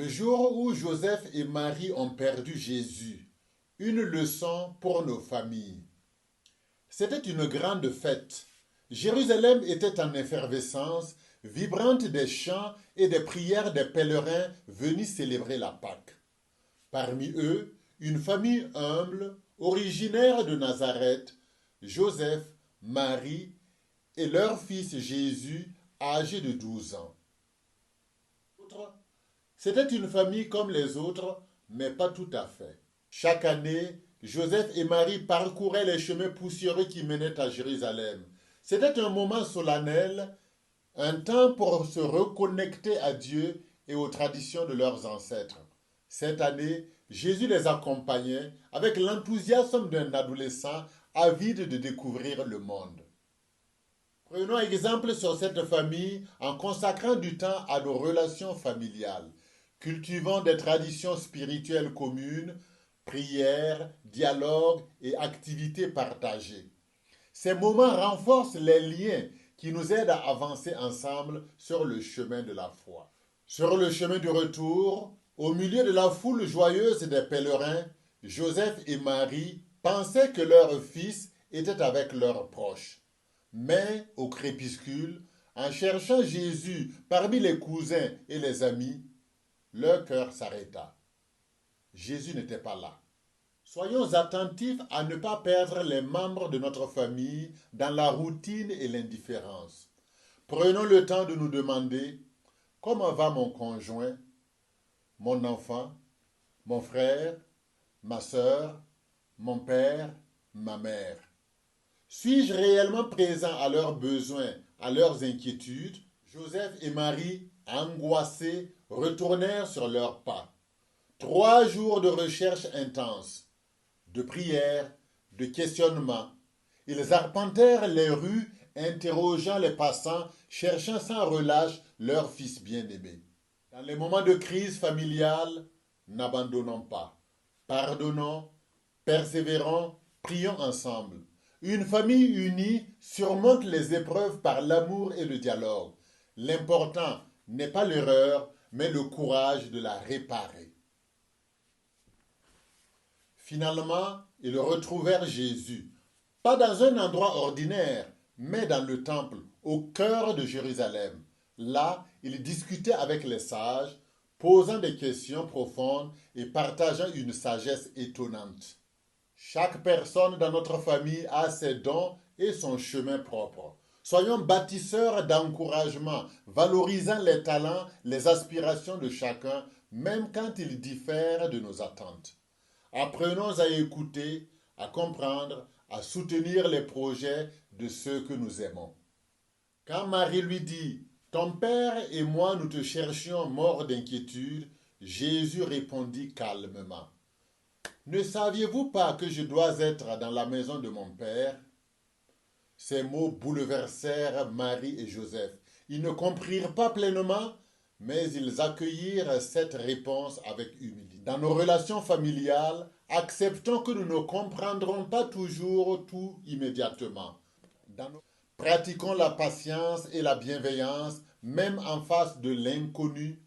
Le jour où Joseph et Marie ont perdu Jésus, une leçon pour nos familles. C'était une grande fête. Jérusalem était en effervescence, vibrante des chants et des prières des pèlerins venus célébrer la Pâque. Parmi eux, une famille humble, originaire de Nazareth, Joseph, Marie et leur fils Jésus, âgé de 12 ans. C'était une famille comme les autres, mais pas tout à fait. Chaque année, Joseph et Marie parcouraient les chemins poussiéreux qui menaient à Jérusalem. C'était un moment solennel, un temps pour se reconnecter à Dieu et aux traditions de leurs ancêtres. Cette année, Jésus les accompagnait avec l'enthousiasme d'un adolescent avide de découvrir le monde. Prenons exemple sur cette famille en consacrant du temps à nos relations familiales, cultivant des traditions spirituelles communes, prières, dialogues et activités partagées. Ces moments renforcent les liens qui nous aident à avancer ensemble sur le chemin de la foi. Sur le chemin du retour, au milieu de la foule joyeuse des pèlerins, Joseph et Marie pensaient que leur fils était avec leurs proches. Mais au crépuscule, en cherchant Jésus parmi les cousins et les amis, leur cœur s'arrêta. Jésus n'était pas là. Soyons attentifs à ne pas perdre les membres de notre famille dans la routine et l'indifférence. Prenons le temps de nous demander comment va mon conjoint, mon enfant, mon frère, ma sœur, mon père, ma mère. Suis-je réellement présent à leurs besoins, à leurs inquiétudes? Joseph et Marie, angoissés, retournèrent sur leurs pas. 3 jours de recherche intense, de prière, de questionnement. Ils arpentèrent les rues, interrogeant les passants, cherchant sans relâche leur fils bien-aimé. Dans les moments de crise familiale, n'abandonnons pas. Pardonnons, persévérons, prions ensemble. Une famille unie surmonte les épreuves par l'amour et le dialogue. L'important n'est pas l'erreur, mais le courage de la réparer. Finalement, ils retrouvèrent Jésus, pas dans un endroit ordinaire, mais dans le temple, au cœur de Jérusalem. Là, ils discutaient avec les sages, posant des questions profondes et partageant une sagesse étonnante. Chaque personne dans notre famille a ses dons et son chemin propre. Soyons bâtisseurs d'encouragement, valorisant les talents, les aspirations de chacun, même quand ils diffèrent de nos attentes. Apprenons à écouter, à comprendre, à soutenir les projets de ceux que nous aimons. Quand Marie lui dit « Ton père et moi nous te cherchions morts d'inquiétude », Jésus répondit calmement « Ne saviez-vous pas que je dois être dans la maison de mon père ?» Ces mots bouleversèrent Marie et Joseph. Ils ne comprirent pas pleinement, mais ils accueillirent cette réponse avec humilité. Dans nos relations familiales, acceptons que nous ne comprendrons pas toujours tout immédiatement. Pratiquons la patience et la bienveillance, même en face de l'inconnu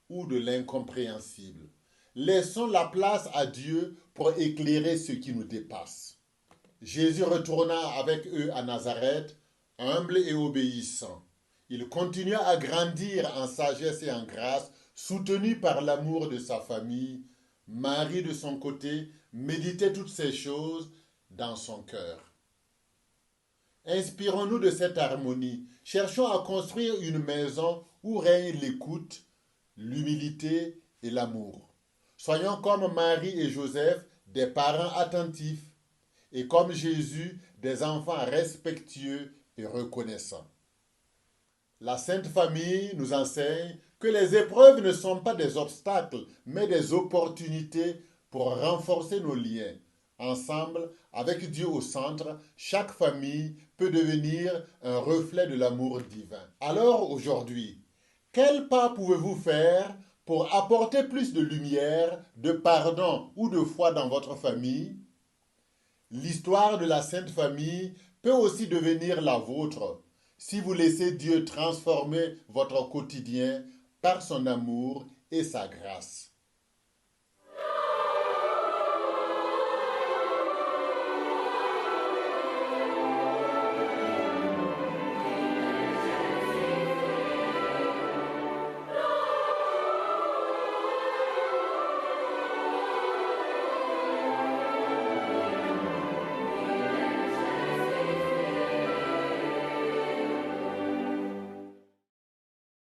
ou de l'incompréhensible. Laissons la place à Dieu pour éclairer ce qui nous dépasse. Jésus retourna avec eux à Nazareth, humble et obéissant. Il continua à grandir en sagesse et en grâce, soutenu par l'amour de sa famille. Marie, de son côté, méditait toutes ces choses dans son cœur. Inspirons-nous de cette harmonie. Cherchons à construire une maison où règne l'écoute, l'humilité et l'amour. Soyons comme Marie et Joseph, des parents attentifs, et comme Jésus, des enfants respectueux et reconnaissants. La Sainte Famille nous enseigne que les épreuves ne sont pas des obstacles, mais des opportunités pour renforcer nos liens. Ensemble, avec Dieu au centre, chaque famille peut devenir un reflet de l'amour divin. Alors aujourd'hui, quel pas pouvez-vous faire pour apporter plus de lumière, de pardon ou de foi dans votre famille? L'histoire de la Sainte Famille peut aussi devenir la vôtre si vous laissez Dieu transformer votre quotidien par son amour et sa grâce.